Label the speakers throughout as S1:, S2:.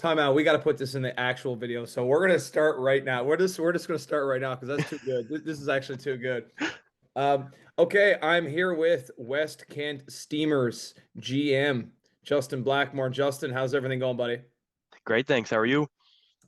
S1: Time out. We got to put this in the actual video. So we're gonna start right now. We're just gonna start right now because that's too good. This is actually too good. Okay, I'm here with West Kent Steamers GM Justin Blackmore. Justin, how's everything going, buddy?
S2: Great, thanks. How are you?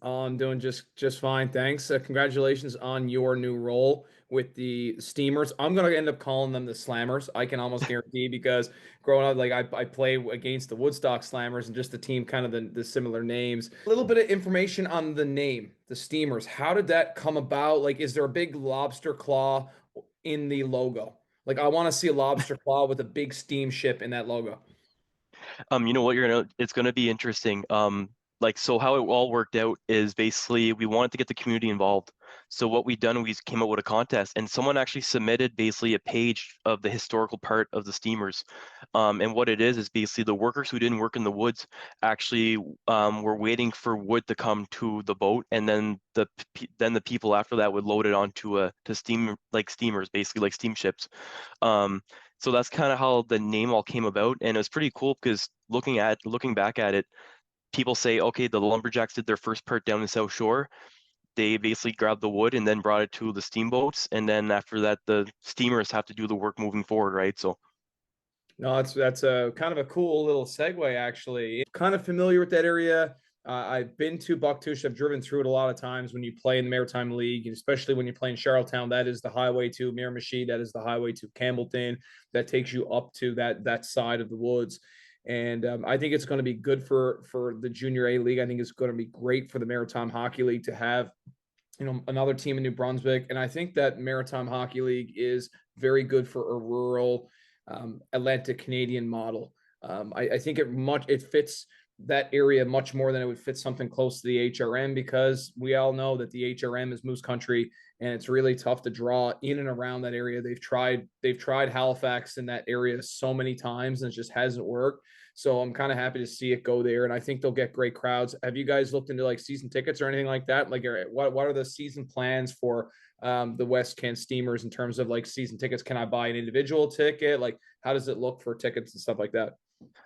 S1: I'm doing just fine, thanks. Congratulations on your new role with the Steamers. I'm gonna end up calling them the Slammers. I can almost guarantee because growing up, like I play against the Woodstock Slammers and just the team, kind of the similar names. A little bit of information on the name, the Steamers. How did that come about? Like, is there a big lobster claw in the logo? Like, I want to see a lobster claw with a big steamship in that logo.
S2: You know what, it's gonna be interesting. So how it all worked out is basically we wanted to get the community involved. So what we done, we came up with a contest, and someone actually submitted basically a page of the historical part of the steamers. And what it is basically the workers who didn't work in the woods actually were waiting for wood to come to the boat, and then the people after that would load it onto to steamers, basically like steamships. Um, so that's kind of how the name all came about, and it was pretty cool because looking back at it, people say, okay, the lumberjacks did their first part down the South Shore. They basically grabbed the wood and then brought it to the steamboats, and then after that, the steamers have to do the work moving forward, right? So
S1: No, that's a kind of a cool little segue, actually. Kind of familiar with that area. I've been to Bucktouche. I've driven through it a lot of times when you play in the Maritime League, and especially when you play in Charlottetown. That is the highway to Miramichi. That is the highway to Campbellton. That takes you up to that side of the woods. And I think it's going to be good for the Junior A League. I think it's going to be great for the Maritime Hockey League to have another team in New Brunswick. And I think that Maritime Hockey League is very good for a rural Atlantic Canadian model. I think it fits that area much more than it would fit something close to the HRM, because we all know that the HRM is moose country and it's really tough to draw in and around that area. They've tried Halifax in that area so many times and it just hasn't worked. So I'm kind of happy to see it go there, and I think they'll get great crowds. Have you guys looked into like season tickets or anything like that? Like, what are the season plans for the West Kent Steamers in terms of like season tickets? Can I buy an individual ticket? Like, how does it look for tickets and stuff like that?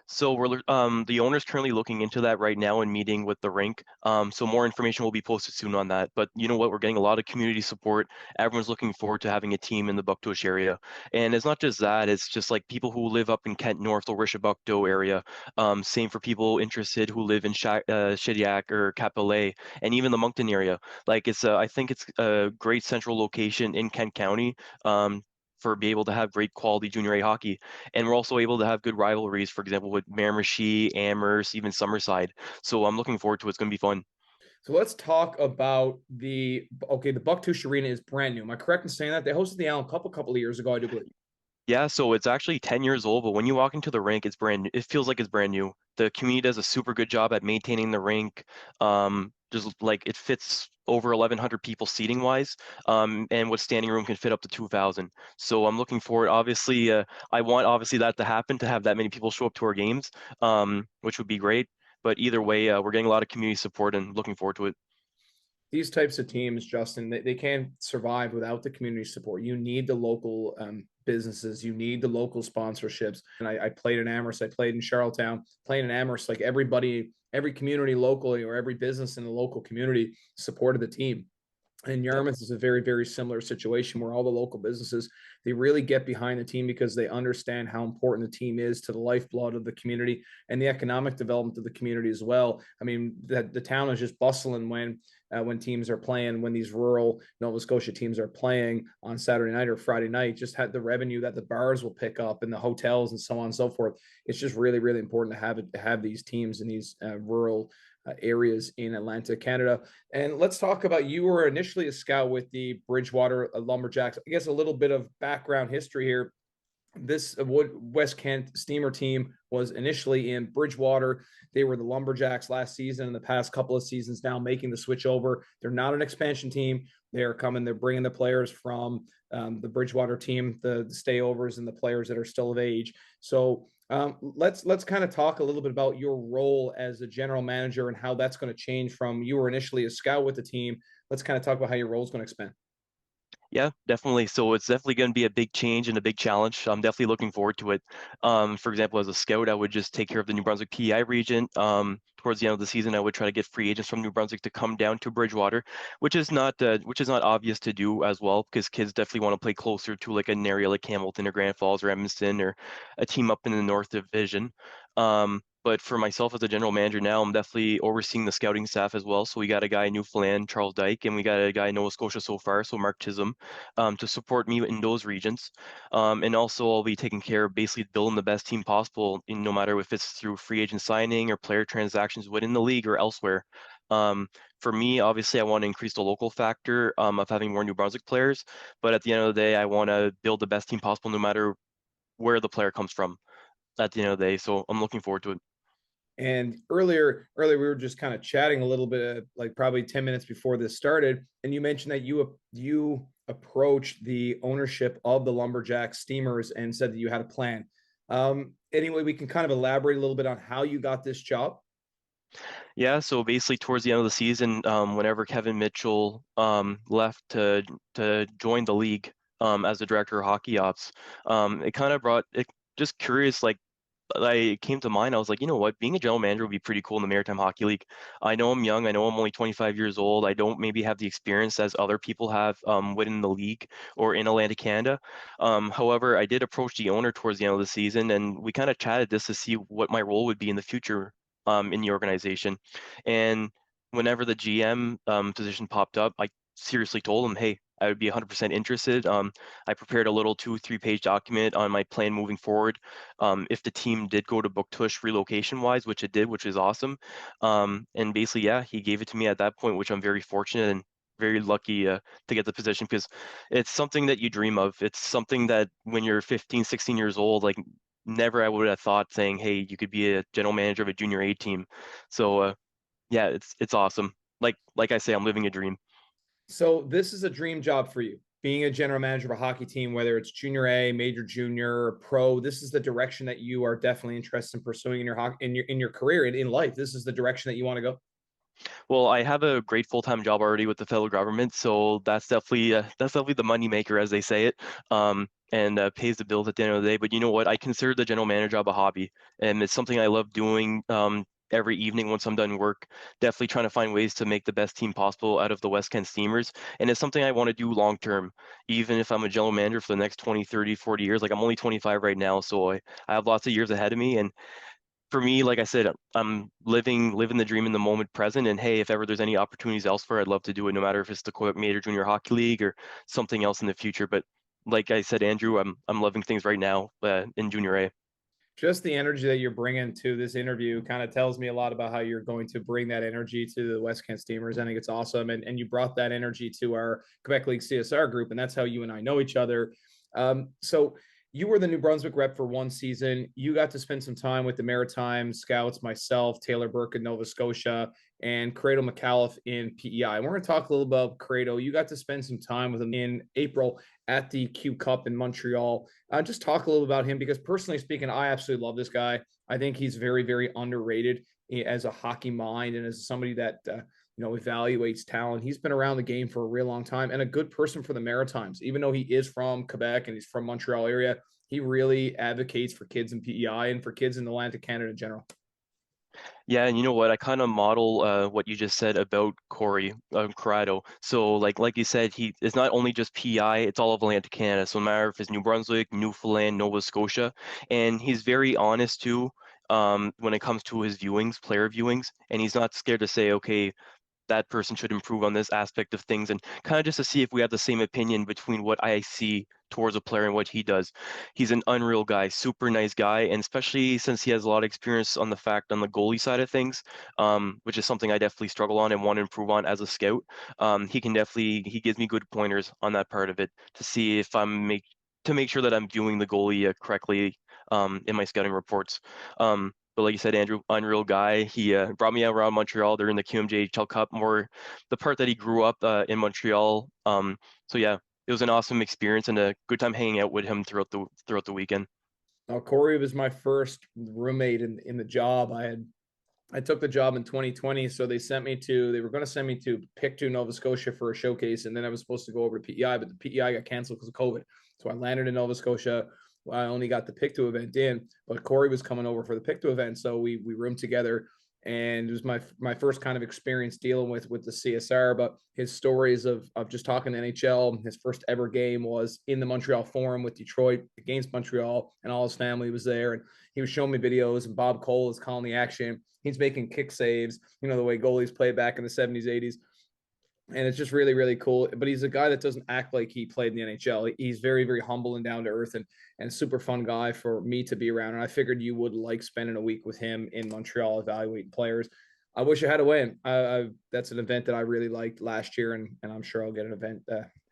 S2: the owner's currently looking into that right now and meeting with the rink. So more information will be posted soon on that. But you know what? We're getting a lot of community support. Everyone's looking forward to having a team in the Bucktosh area. And it's not just that, it's just like people who live up in Kent North or Wishabuckto area. Same for people interested who live in Shediac or Capillet and even the Moncton area. I think it's a great central location in Kent County. For be able to have great quality junior A hockey. And we're also able to have good rivalries, for example, with Miramichi, Amherst, even Summerside. So I'm looking forward to it. It's going to be fun.
S1: So let's talk about the Bucktouche Arena is brand new. Am I correct in saying that they hosted the Allen Cup a couple of years ago? I do believe.
S2: Yeah, so it's actually 10 years old, but when you walk into the rink, it's brand new. It feels like it's brand new. The community does a super good job at maintaining the rink. Just like it fits over 1,100 people seating wise, and what standing room can fit up to 2,000. So I'm looking forward. Obviously, I want obviously that to happen, to have that many people show up to our games, which would be great. But either way, we're getting a lot of community support and looking forward to it.
S1: These types of teams, Justin, they can't survive without the community support. You need the local businesses, you need the local sponsorships. And I played in Amherst, I played in Charlottetown, playing in Amherst, like everybody, every community locally or every business in the local community supported the team. And
S2: Yep.
S1: Yarmouth is a very, very similar situation where all the local businesses, they really get behind the team because they understand how important the team is to the lifeblood of the community and the economic development of the community as well. I mean, the town is just bustling when teams are playing, when these rural Nova Scotia teams are playing on Saturday night or Friday night. Just had the revenue that the bars will pick up and the hotels and so on and so forth. It's just really, really important to have these teams in these rural areas in Atlantic Canada. And let's talk about, you were initially a scout with the Bridgewater Lumberjacks. I guess a little bit of background history here. This West Kent Steamer team was initially in Bridgewater. They were the Lumberjacks last season and the past couple of seasons, now making the switch over. They're not an expansion team. They're bringing the players from the Bridgewater team, the stayovers and the players that are still of age. So let's kind of talk a little bit about your role as a general manager and how that's going to change from, you were initially a scout with the team. Let's kind of talk about how your role is going to expand.
S2: Yeah, definitely. So it's definitely going to be a big change and a big challenge. I'm definitely looking forward to it. For example, as a scout, I would just take care of the New Brunswick PEI region. Towards the end of the season, I would try to get free agents from New Brunswick to come down to Bridgewater, which is not obvious to do as well, because kids definitely want to play closer to like an area like Hamilton or Grand Falls or Edmonton or a team up in the North Division. But for myself as a general manager now, I'm definitely overseeing the scouting staff as well. So we got a guy in Newfoundland, Charles Dyke, and we got a guy in Nova Scotia so far, so Mark Chisholm, to support me in those regions. And also I'll be taking care of basically building the best team possible, no matter if it's through free agent signing or player transactions within the league or elsewhere. Um, for me, obviously, I want to increase the local factor of having more New Brunswick players. But at the end of the day, I want to build the best team possible, no matter where the player comes from at the end of the day. So I'm looking forward to it.
S1: And earlier we were just kind of chatting a little bit, like probably 10 minutes before this started, and you mentioned that you approached the ownership of the Lumberjack Steamers and said that you had a plan. Anyway, we can kind of elaborate a little bit on how you got this job.
S2: Yeah, so basically towards the end of the season, whenever Kevin Mitchell left to join the league as the director of hockey ops, it kind of brought it just curious, like I came to mind. I was like, you know what, being a general manager would be pretty cool in the Maritime Hockey League. I know I'm young. I know I'm only 25 years old. I don't maybe have the experience as other people have within the league or in Atlantic Canada. However, I did approach the owner towards the end of the season, and we kind of chatted just to see what my role would be in the future in the organization. And whenever the GM position popped up, I seriously told him, hey, I would be 100% interested. I prepared a little 2 or 3 page document on my plan moving forward. If the team did go to Buktush relocation wise, which it did, which is awesome. And basically, yeah, he gave it to me at that point, which I'm very fortunate and very lucky to get the position, because it's something that you dream of. It's something that when you're 15, 16 years old, like never I would have thought saying, hey, you could be a general manager of a junior A team. So yeah, it's awesome. Like I say, I'm living a dream.
S1: So this is a dream job for you. Being a general manager of a hockey team, whether it's junior A, major junior, pro, this is the direction that you are definitely interested in pursuing in your hockey in your career and in life. This is the direction that you want to go.
S2: Well, I have a great full-time job already with the federal government, so that's definitely the money maker, as they say it, and pays the bills at the end of the day. But you know what? I consider the general manager job a hobby, and it's something I love doing. Every evening once I'm done work, definitely trying to find ways to make the best team possible out of the West Kent Steamers. And it's something I want to do long term, even if I'm a general manager for the next 20, 30, 40 years. Like I'm only 25 right now, so I have lots of years ahead of me. And for me, like I said, I'm living the dream in the moment present. And hey, if ever there's any opportunities elsewhere, I'd love to do it, no matter if it's the Quebec Major Junior Hockey League or something else in the future. But like I said, Andrew, I'm loving things right now in Junior A.
S1: Just the energy that you're bringing to this interview kind of tells me a lot about how you're going to bring that energy to the West Kent Steamers. I think it's awesome. And you brought that energy to our Quebec League CSR group, and that's how you and I know each other. So you were the New Brunswick rep for one season. You got to spend some time with the Maritime Scouts, myself, Taylor Burke in Nova Scotia, and Credo McAuliffe in PEI. And we're going to talk a little about Credo. You got to spend some time with him in April at the Q Cup in Montreal. Just talk a little about him, because personally speaking, I absolutely love this guy. I think he's very, very underrated as a hockey mind and as somebody that evaluates talent. He's been around the game for a real long time and a good person for the Maritimes. Even though he is from Quebec and he's from Montreal area, he really advocates for kids in PEI and for kids in Atlantic Canada in general.
S2: Yeah, and you know what? I kind of model what you just said about Corey Corrado. So like you said, he is not only just PI, it's all of Atlantic Canada. So no matter if it's New Brunswick, Newfoundland, Nova Scotia, and he's very honest too when it comes to his viewings, player viewings, and he's not scared to say, okay, that person should improve on this aspect of things, and kind of just to see if we have the same opinion between what I see towards a player and what he does. He's an unreal guy, super nice guy, and especially since he has a lot of experience on the goalie side of things, which is something I definitely struggle on and want to improve on as a scout. He gives me good pointers on that part of it to see if to make sure that I'm viewing the goalie correctly in my scouting reports. But like you said, Andrew, unreal guy. He brought me around Montreal during the QMJHL Cup, more the part that he grew up in Montreal. So yeah, it was an awesome experience and a good time hanging out with him throughout the weekend.
S1: Now, Corey was my first roommate in the job. I had I took the job in 2020, so they were going to send me to Pictou, Nova Scotia for a showcase, and then I was supposed to go over to PEI, but the PEI got canceled because of COVID. So I landed in Nova Scotia. I only got the Pictou event in, but Corey was coming over for the Pictou event, so we roomed together, and it was my first kind of experience dealing with the CSR. But his stories of just talking to NHL, his first ever game was in the Montreal Forum with Detroit against Montreal, and all his family was there, and he was showing me videos, and Bob Cole is calling the action. He's making kick saves, the way goalies played back in the 70s, 80s. And it's just really, really cool. But he's a guy that doesn't act like he played in the NHL. He's very, very humble and down to earth, and super fun guy for me to be around. And I figured you would like spending a week with him in Montreal evaluating players. I wish I had a win. That's an event that I really liked last year, and I'm sure I'll get an event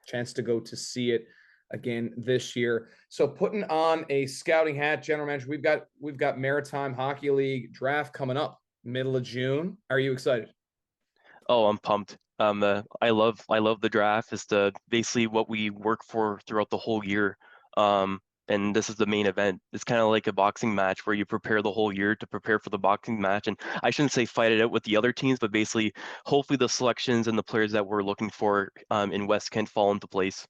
S1: chance to go to see it again this year. So putting on a scouting hat, general manager, we've got Maritime Hockey League draft coming up middle of June. Are you excited?
S2: Oh, I'm pumped. I love the draft. It's the basically what we work for throughout the whole year. And this is the main event. It's kind of like a boxing match where you prepare the whole year to prepare for the boxing match. And I shouldn't say fight it out with the other teams, but basically, hopefully the selections and the players that we're looking for in West Kent fall into place.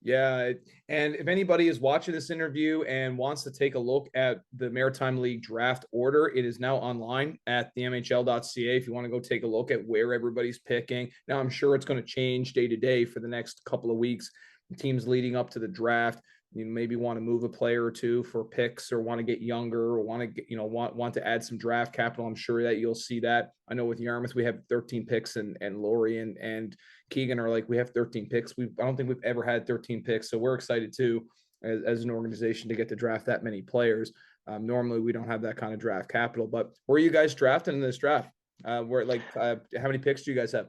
S1: Yeah, and if anybody is watching this interview and wants to take a look at the Maritime League draft order, it is now online at the MHL.ca if you want to go take a look at where everybody's picking. Now, I'm sure it's going to change day to day for the next couple of weeks. The teams leading up to the draft, you maybe want to move a player or two for picks, or want to get younger, or want to get, want to add some draft capital. I'm sure that you'll see that. I know with Yarmouth we have 13 picks, and Laurie and Keegan are like, we have 13 picks. I don't think we've ever had 13 picks, so we're excited too as an organization to get to draft that many players. Normally we don't have that kind of draft capital, but where are you guys drafting in this draft? How many picks do you guys have?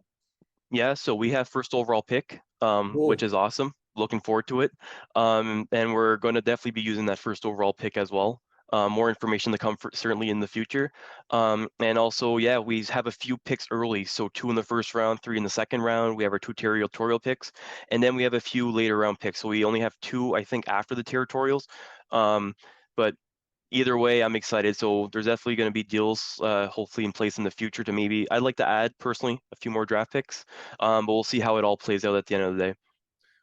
S2: Yeah, so we have first overall pick, which
S1: Cool.
S2: is awesome. Looking forward to it. And we're going to definitely be using that first overall pick as well. More information to come certainly in the future. And also, yeah, we have a few picks early. So 2 in the first round, 3 in the second round. We have our 2 territorial picks, and then we have a few later round picks. So we only have 2, I think, after the territorials. But either way, I'm excited. So there's definitely going to be deals, hopefully in place in the future to maybe, I'd like to add personally a few more draft picks. But we'll see how it all plays out at the end of the day.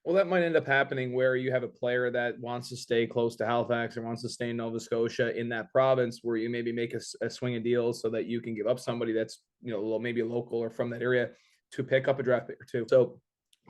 S1: Well, that might end up happening where you have a player that wants to stay close to Halifax or wants to stay in Nova Scotia in that province, where you maybe make a swing of deals so that you can give up somebody that's, maybe a local or from that area to pick up a draft pick or two. So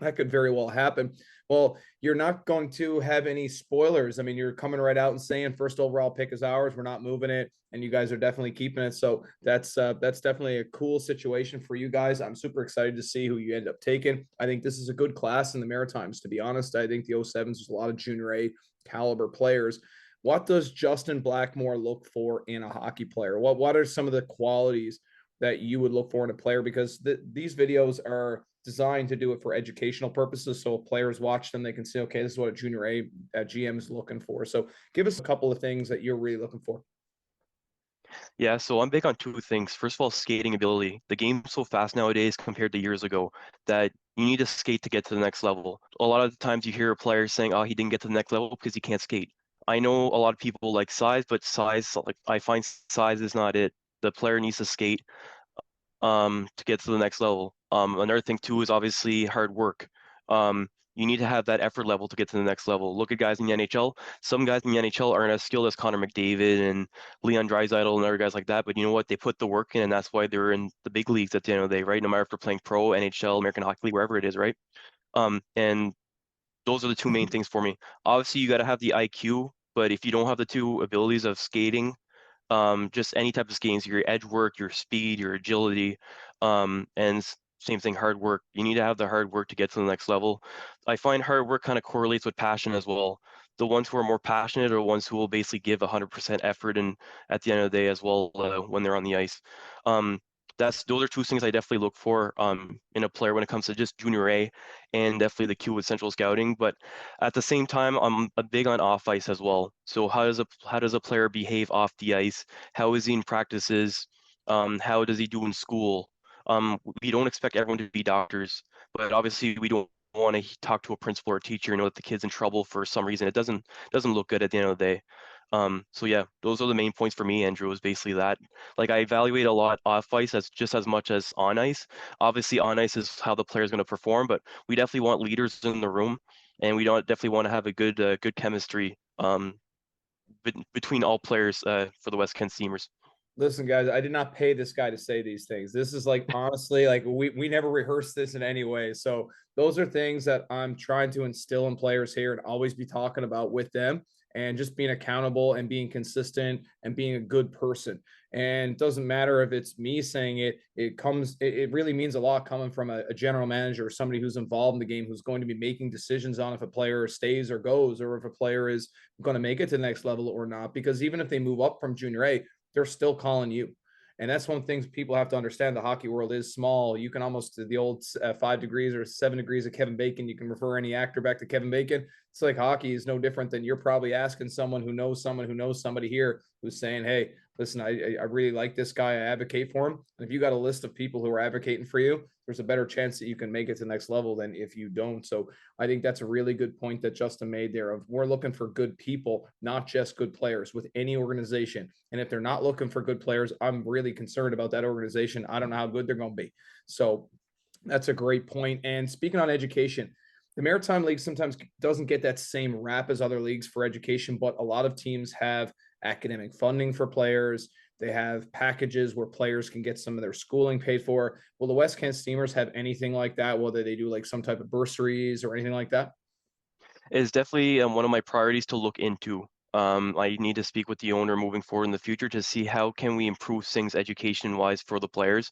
S1: that could very well happen. Well, you're not going to have any spoilers. I mean, you're coming right out and saying first overall pick is ours. We're not moving it, and you guys are definitely keeping it. So that's definitely a cool situation for you guys. I'm super excited to see who you end up taking. I think this is a good class in the Maritimes. To be honest, I think the 07s there's a lot of junior A caliber players. What does Justin Blackmore look for in a hockey player? What are some of the qualities that you would look for in a player? Because these videos are designed to do it for educational purposes. So if players watch them, they can say, okay, this is what a junior A GM is looking for. So give us a couple of things that you're really looking for.
S2: Yeah, so I'm big on 2 things. First of all, skating ability. The game's so fast nowadays compared to years ago that you need to skate to get to the next level. A lot of the times you hear a player saying, oh, he didn't get to the next level because he can't skate. I know a lot of people like size, but size, like I find size is not it. The player needs to skate to get to the next level. Another thing too is obviously hard work. You need to have that effort level to get to the next level. Look at guys in the NHL. Some guys in the NHL aren't as skilled as Connor McDavid and Leon Draisaitl and other guys like that. But you know what? They put the work in, and that's why they're in the big leagues at the end of the day, right? No matter if they're playing pro, NHL, American Hockey League, wherever it is, right? And those are the 2 main things for me. Obviously, you got to have the IQ, but if you don't have the 2 abilities of skating, just any type of skating, so your edge work, your speed, your agility, and same thing, hard work. You need to have the hard work to get to the next level. I find hard work kind of correlates with passion as well. The ones who are more passionate are ones who will basically give 100% effort and at the end of the day as well when they're on the ice. Um, those are 2 things I definitely look for in a player when it comes to just junior A, and definitely the Q with central scouting. But at the same time, I'm a big on off ice as well. So how does a player behave off the ice? How is he in practices? How does he do in school? We don't expect everyone to be doctors, but obviously we don't want to talk to a principal or a teacher and know that the kid's in trouble for some reason. It doesn't look good at the end of the day. So yeah, those are the main points for me, Andrew, is basically that. Like I evaluate a lot off ice as just as much as on ice. Obviously, on ice is how the player is going to perform, but we definitely want leaders in the room, and we don't definitely want to have a good chemistry between all players for the West Kent Steamers.
S1: Listen, guys, I did not pay this guy to say these things. This is like honestly, like we never rehearsed this in any way. So those are things that I'm trying to instill in players here and always be talking about with them and just being accountable and being consistent and being a good person. And it doesn't matter if it's me saying it, it really means a lot coming from a general manager or somebody who's involved in the game, who's going to be making decisions on if a player stays or goes, or if a player is going to make it to the next level or not. Because even if they move up from junior A, they're still calling you. And that's one thing people have to understand. The hockey world is small. You can almost the old 5 degrees or 7 degrees of Kevin Bacon. You can refer any actor back to Kevin Bacon. It's like hockey is no different than you're probably asking someone who knows someone who knows somebody here who's saying, "Hey, listen, I really like this guy. I advocate for him." And if you got a list of people who are advocating for you, there's a better chance that you can make it to the next level than if you don't. So I think that's a really good point that Justin made there. Of we're looking for good people, not just good players with any organization. And if they're not looking for good players, I'm really concerned about that organization. I don't know how good they're going to be. So that's a great point. And speaking on education, the Maritime League sometimes doesn't get that same rap as other leagues for education, but a lot of teams have academic funding for players. They have packages where players can get some of their schooling paid for. Will the West Kent Steamers have anything like that? Whether they do like some type of bursaries or anything like that?
S2: It is definitely one of my priorities to look into. I need to speak with the owner moving forward in the future to see how can we improve things education-wise for the players.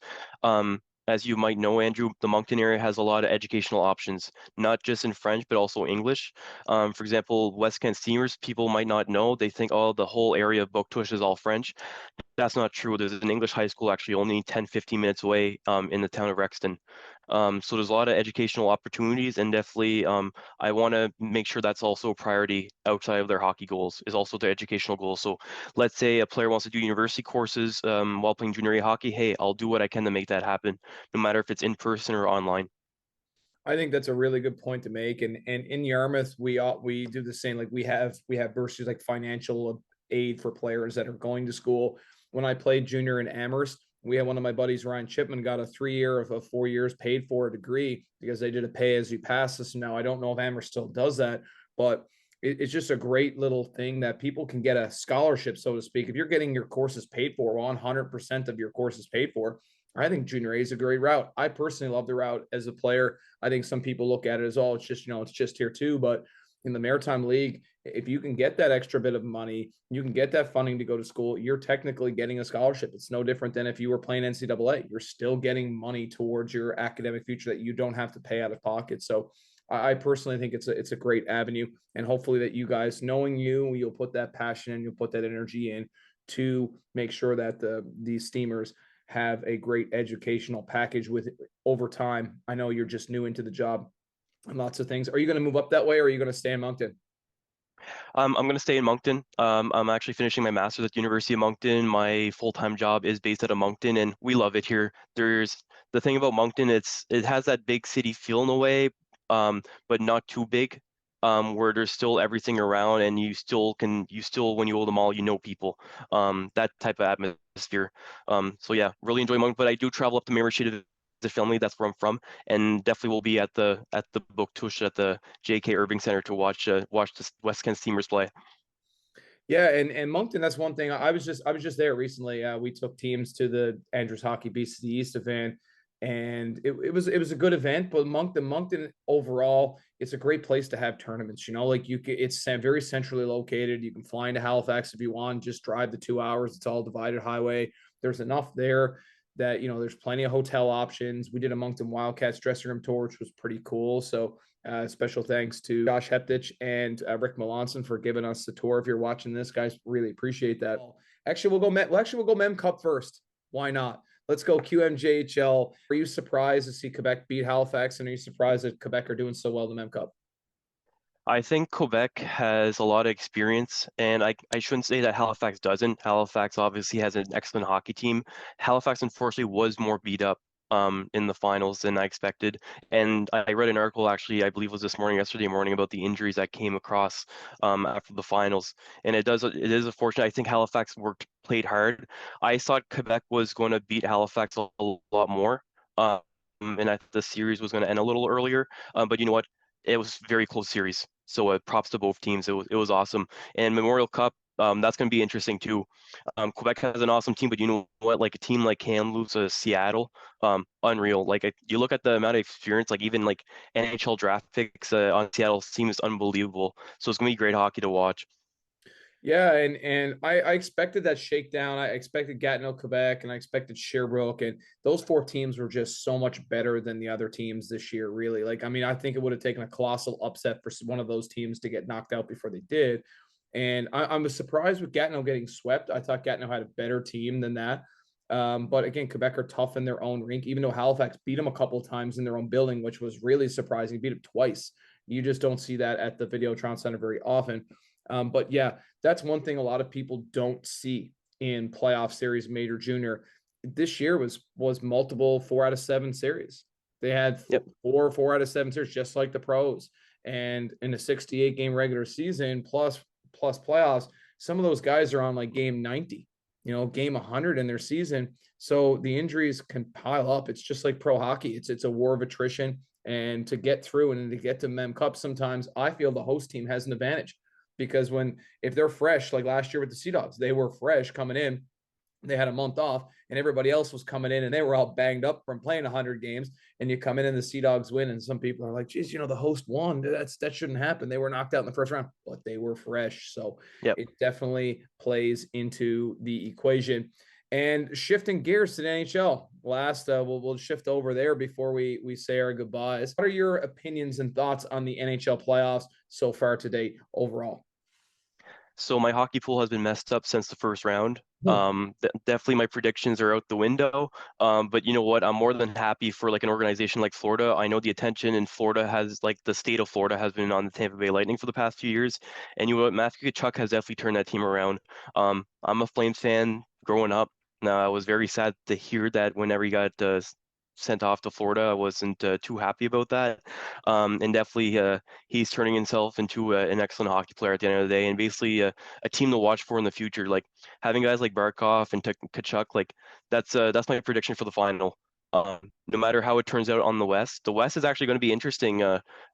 S2: As you might know, Andrew, the Moncton area has a lot of educational options, not just in French, but also English. For example, West Kent Steamers, people might not know. They think, oh, the whole area of Bouctouche is all French. That's not true. There's an English high school actually only 10, 15 minutes away in the town of Rexton. So there's a lot of educational opportunities, and definitely I want to make sure that's also a priority outside of their hockey goals, is also their educational goals. So let's say a player wants to do university courses while playing junior A hockey. Hey, I'll do what I can to make that happen, no matter if it's in person or online.
S1: I think that's a really good point to make. And in Yarmouth, we do the same. Like we have bursaries like financial aid for players that are going to school. When I played junior in Amherst, we had one of my buddies, Ryan Chipman, got a 3 year of 4 years paid for a degree because they did a pay as you pass system. Now I don't know if Amherst still does that, but it's just a great little thing that people can get a scholarship, so to speak. If you're getting your courses paid for, 100% of your courses paid for, I think junior A is a great route. I personally love the route as a player. I think some people look at it as, oh, it's just, it's just here too. But in the Maritime League, if you can get that extra bit of money, you can get that funding to go to school, you're technically getting a scholarship. It's no different than if you were playing NCAA. You're still getting money towards your academic future that you don't have to pay out of pocket. So I personally think it's a great avenue. And hopefully that you guys, knowing you'll put that passion and you'll put that energy in to make sure that these steamers have a great educational package with over time. I know you're just new into the job and lots of things. Are you going to move up that way, or are you going to stay in Moncton?
S2: I'm going to stay in Moncton. I'm actually finishing my master's at the University of Moncton. My full-time job is based out of Moncton, and we love it here. There's the thing about Moncton, it has that big city feel in a way, but not too big, where there's still everything around, and you still when you go to the mall, you know people, that type of atmosphere. So yeah, really enjoy Moncton, but I do travel up to Miramichi to the family. That's where I'm from, and definitely will be at the Bouctouche at the J.K. Irving Center to watch the West Kent Steamers play.
S1: Yeah, and Moncton, that's one thing. I was just there recently. We took teams to the Andrews Hockey Beast to the East event, and it was a good event. But Moncton overall, it's a great place to have tournaments. Like it's very centrally located. You can fly into Halifax if you want. Just drive the 2 hours. It's all divided highway. There's enough there that there's plenty of hotel options. We did a Moncton Wildcats dressing room tour, which was pretty cool. So special thanks to Josh Heptich and Rick Melanson for giving us the tour. If you're watching this, guys, really appreciate that. Actually, we'll go Mem Cup first. Why not? Let's go QMJHL. Are you surprised to see Quebec beat Halifax, and are you surprised that Quebec are doing so well in the Mem Cup?
S2: I think Quebec has a lot of experience, and I shouldn't say that Halifax doesn't. Halifax obviously has an excellent hockey team. Halifax, unfortunately, was more beat up in the finals than I expected. And I read an article actually, I believe it was this morning, yesterday morning, about the injuries that came across after the finals. And it is unfortunate. I think Halifax played hard. I thought Quebec was going to beat Halifax a lot more. And I thought the series was going to end a little earlier. But you know what? It was a very close series. So props to both teams. It was awesome. And Memorial Cup, that's going to be interesting too. Quebec has an awesome team, but you know what? Like a team like Kamloops, Seattle, unreal. Like you look at the amount of experience, like even like NHL draft picks on Seattle's team is unbelievable. So it's gonna be great hockey to watch.
S1: Yeah, and I expected that shakedown. I expected Gatineau, Quebec, and I expected Sherbrooke, and those four teams were just so much better than the other teams this year. Really, like I mean, I think it would have taken a colossal upset for one of those teams to get knocked out before they did. And I was surprised with Gatineau getting swept. I thought Gatineau had a better team than that. But again, Quebec are tough in their own rink, even though Halifax beat them a couple of times in their own building, which was really surprising. Beat them twice. You just don't see that at the Videotron Center very often. But yeah, that's one thing a lot of people don't see in playoff series major junior. This year was multiple 4 out of 7 series. They had
S2: Yep.
S1: 4 out of 7 series, just like the pros. And in a 68 game regular season plus playoffs, some of those guys are on like game 90, game 100 in their season. So the injuries can pile up. It's just like pro hockey. It's a war of attrition. And to get through and to get to Mem Cup, sometimes I feel the host team has an advantage because if they're fresh, like last year with the Sea Dogs, they were fresh coming in. They had a month off, and everybody else was coming in, and they were all banged up from playing 100 games. And you come in, and the Sea Dogs win, and some people are like, "Geez, the host won. That shouldn't happen. They were knocked out in the first round, but they were fresh." So
S2: Yep.
S1: it definitely plays into the equation. And shifting gears to the NHL, we'll shift over there before we say our goodbyes. What are your opinions and thoughts on the NHL playoffs so far to date overall?
S2: So my hockey pool has been messed up since the first round.
S1: Hmm.
S2: Definitely my predictions are out the window. But you know what? I'm more than happy for like an organization like Florida. I know the attention in Florida has like the state of Florida has been on the Tampa Bay Lightning for the past few years. And you know what? Matthew Tkachuk has definitely turned that team around. I'm a Flames fan growing up. Now I was very sad to hear that whenever he got sent off to Florida. I wasn't too happy about that. And definitely he's turning himself into an excellent hockey player at the end of the day, and basically a team to watch for in the future. Like having guys like Barkov and Kachuk, like that's my prediction for the final. No matter how it turns out on the West is actually going to be interesting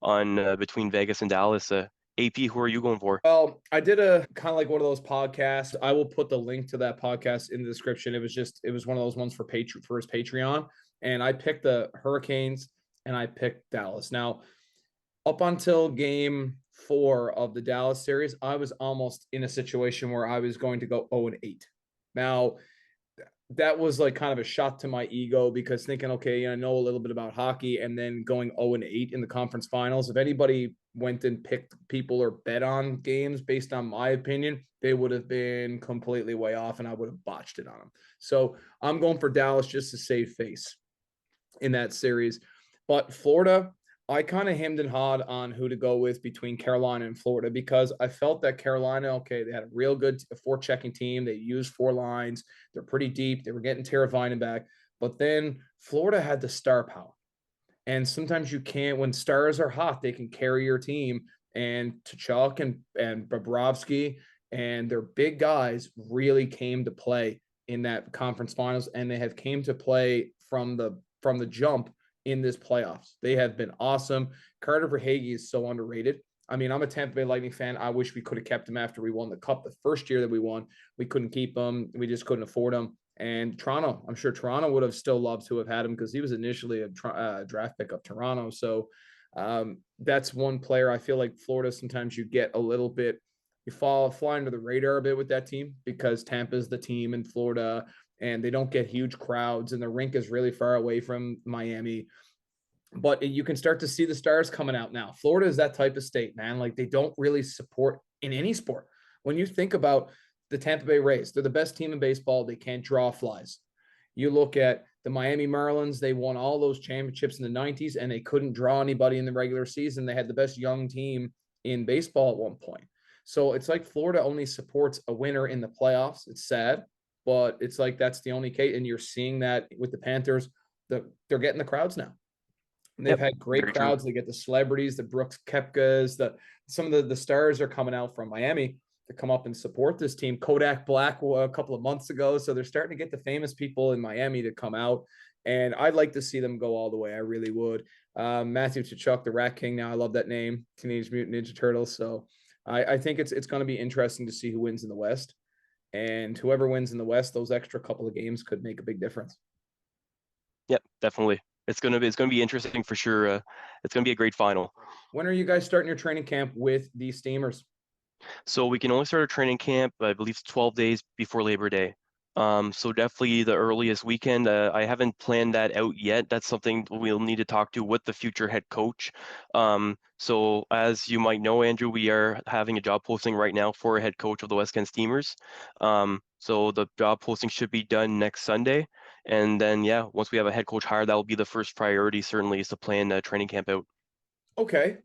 S2: on between Vegas and Dallas. AP, who are you going for?
S1: Well, I did a kind of like one of those podcasts. I will put the link to that podcast in the description. It was one of those ones for his Patreon, and I picked the Hurricanes and I picked Dallas. Now, up until game 4 of the Dallas series, I was almost in a situation where I was going to go 0-8. Now, that was like kind of a shot to my ego because thinking, okay, I know a little bit about hockey, and then going 0-8 in the conference finals. If anybody went and picked people or bet on games based on my opinion, they would have been completely way off, and I would have botched it on them. So I'm going for Dallas just to save face in that series. But Florida, I kind of hemmed and hawed on who to go with between Carolina and Florida because I felt that Carolina, okay, they had a real good forechecking team. They used 4 lines. They're pretty deep. They were getting Teravainen back. But then Florida had the star power. And sometimes you can't, when stars are hot, they can carry your team. And Tkachuk and Bobrovsky and their big guys really came to play in that conference finals, and they have came to play from the jump in this playoffs. They have been awesome. Carter Verhaeghe is so underrated. I mean, I'm a Tampa Bay Lightning fan. I wish we could have kept him after we won the Cup the first year that we won. We couldn't keep him. We just couldn't afford him. And Toronto, I'm sure Toronto would have still loved to have had him because he was initially a draft pick of Toronto. So that's one player. I feel like Florida, sometimes you get a little bit, you fly under the radar a bit with that team because Tampa's the team in Florida and they don't get huge crowds and the rink is really far away from Miami. But you can start to see the stars coming out now. Florida is that type of state, man. Like they don't really support in any sport. When you think about the Tampa Bay Rays, they're the best team in baseball. They can't draw flies. You look at the Miami Marlins, they won all those championships in the 90s and they couldn't draw anybody in the regular season. They had the best young team in baseball at one point. So it's like Florida only supports a winner in the playoffs. It's sad, but it's like that's the only case. And you're seeing that with the Panthers. they're getting the crowds now. And they've
S2: Yep,
S1: had great
S2: very true.
S1: crowds. They get the celebrities, the Brooks Koepkas, some of the stars are coming out from Miami to come up and support this team. Kodak Black a couple of months ago, so they're starting to get the famous people in Miami to come out, and I'd like to see them go all the way. I really would. Matthew Tkachuk, the Rat King. Now I love that name, Teenage Mutant Ninja Turtles. So I think it's going to be interesting to see who wins in the West, and whoever wins in the West, those extra couple of games could make a big difference.
S2: Yep, definitely. It's gonna be interesting for sure. It's gonna be a great final.
S1: When are you guys starting your training camp with the Steamers?
S2: So we can only start our training camp, I believe, it's 12 days before Labor Day. So definitely the earliest weekend. I haven't planned that out yet. That's something we'll need to talk to with the future head coach. So as you might know, Andrew, we are having a job posting right now for a head coach of the West Kent Steamers. So the job posting should be done next Sunday. And then, yeah, once we have a head coach hired, that will be the first priority, certainly, is to plan a training camp out.
S1: Okay.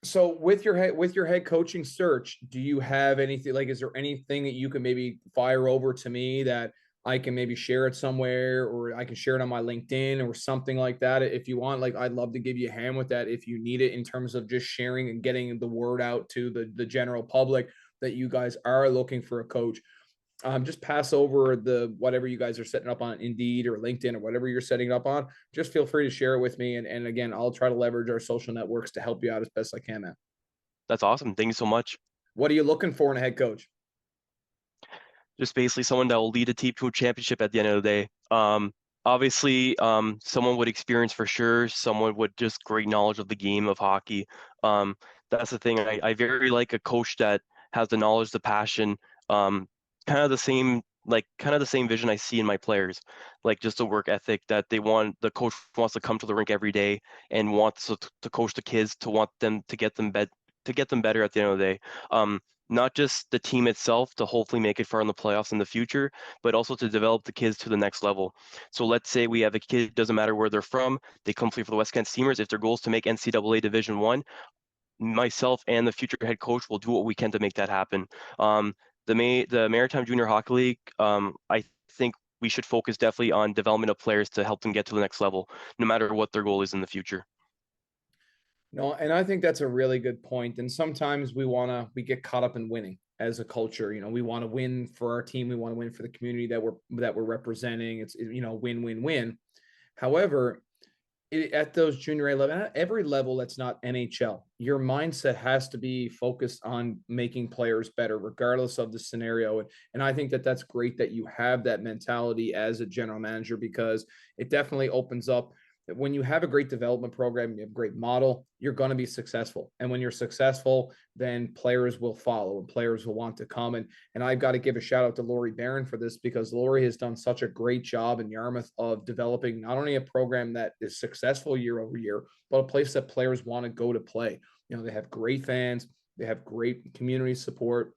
S1: So with your head coaching search, do you have anything like is there anything that you can maybe fire over to me that I can maybe share it somewhere or I can share it on my LinkedIn or something like that if you want? Like I'd love to give you a hand with that if you need it in terms of just sharing and getting the word out to the general public that you guys are looking for a coach. Just pass over the whatever you guys are setting up on Indeed or LinkedIn or whatever you're setting up on. Just feel free to share it with me. And again, I'll try to leverage our social networks to help you out as best I can, man.
S2: That's awesome. Thank you so much.
S1: What are you looking for in a head coach?
S2: Just basically someone that will lead a team to a championship at the end of the day. Obviously, someone with experience for sure, someone with just great knowledge of the game of hockey. That's the thing. I very like a coach that has the knowledge, the passion, um, kind of the same vision I see in my players, like just the work ethic that the coach wants to come to the rink every day and wants to coach the kids, to want them to get them better at the end of the day. Not just the team itself to hopefully make it far in the playoffs in the future, but also to develop the kids to the next level. So let's say we have a kid, doesn't matter where they're from, they come play for the West Kent Steamers. If their goal is to make NCAA Division One, myself and the future head coach will do what we can to make that happen. The Maritime Junior Hockey League, I think we should focus definitely on development of players to help them get to the next level, no matter what their goal is in the future.
S1: No, and I think that's a really good point. And sometimes we get caught up in winning as a culture. We want to win for our team. We want to win for the community that we're representing. It's win win win. However, at those junior A level, at every level that's not NHL, your mindset has to be focused on making players better, regardless of the scenario. And I think that that's great that you have that mentality as a general manager because it definitely opens up that when you have a great development program, you have a great model, you're going to be successful. And when you're successful, then players will follow and players will want to come. And I've got to give a shout out to Lori Barron for this because Lori has done such a great job in Yarmouth of developing not only a program that is successful year over year, but a place that players want to go to play. They have great fans, they have great community support.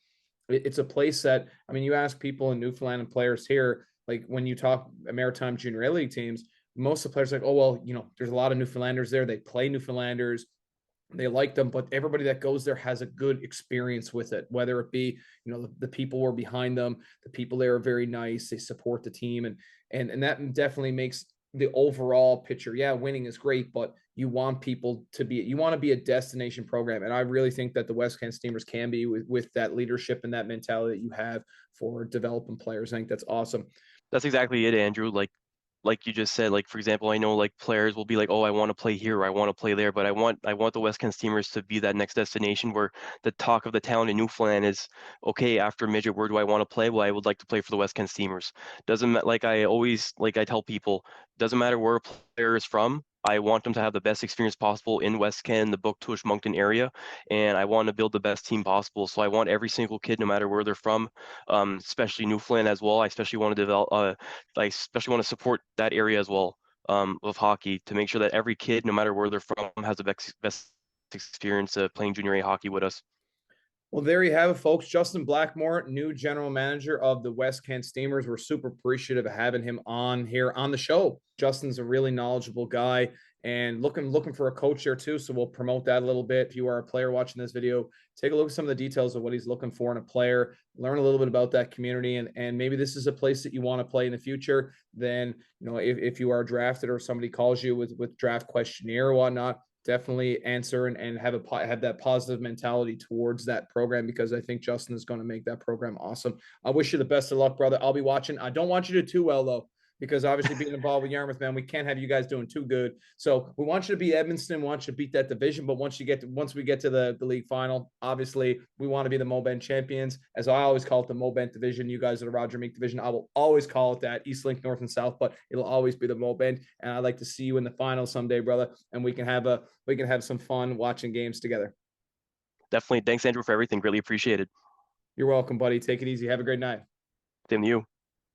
S1: It's a place that, I mean, you ask people in Newfoundland and players here, like when you talk Maritime Junior A League teams, most of the players are like, oh, well, there's a lot of Newfoundlanders there. They play Newfoundlanders. They like them, but everybody that goes there has a good experience with it, whether it be, the people were behind them, the people there are very nice. They support the team. And that definitely makes the overall picture. Yeah, winning is great, but you want to be a destination program. And I really think that the West Kent Steamers can be with that leadership and that mentality that you have for developing players. I think that's awesome.
S2: That's exactly it, Andrew. Like you just said, like for example, I know like players will be like, oh, I want to play here or I want to play there, but I want the West Kent Steamers to be that next destination where the talk of the town in Newfoundland is, okay, after midget, where do I want to play? Well, I would like to play for the West Kent Steamers. Doesn't like I tell people, doesn't matter where a player is from. I want them to have the best experience possible in West Kent, the Booktouche, Moncton area, and I want to build the best team possible. So I want every single kid, no matter where they're from, especially Newfoundland as well. I especially want to develop. I especially want to support that area as well, of hockey, to make sure that every kid, no matter where they're from, has the best experience playing junior A hockey with us.
S1: Well, there you have it, folks. Justin Blackmore, new general manager of the West Kent Steamers. We're super appreciative of having him on here on the show. Justin's a really knowledgeable guy and looking for a coach here too. So we'll promote that a little bit. If you are a player watching this video, take a look at some of the details of what he's looking for in a player, learn a little bit about that community, and maybe this is a place that you want to play in the future. Then, if you are drafted or somebody calls you with draft questionnaire or whatnot, definitely answer and have that positive mentality towards that program, because I think Justin is going to make that program awesome. I wish you the best of luck, brother. I'll be watching. I don't want you to do too well though, because obviously being involved with Yarmouth, man, we can't have you guys doing too good. So we want you to beat Edmonton, we want you to beat that division. But once we get to the league final, obviously we want to be the Mobent champions, as I always call it, the Mobent division. You guys are the Roger Meek division. I will always call it that, East Link, North and South, but it'll always be the Mobent. And I'd like to see you in the final someday, brother, and we can have some fun watching games together.
S2: Definitely. Thanks, Andrew, for everything. Really appreciated.
S1: You're welcome, buddy. Take it easy. Have a great night.
S2: Same to you.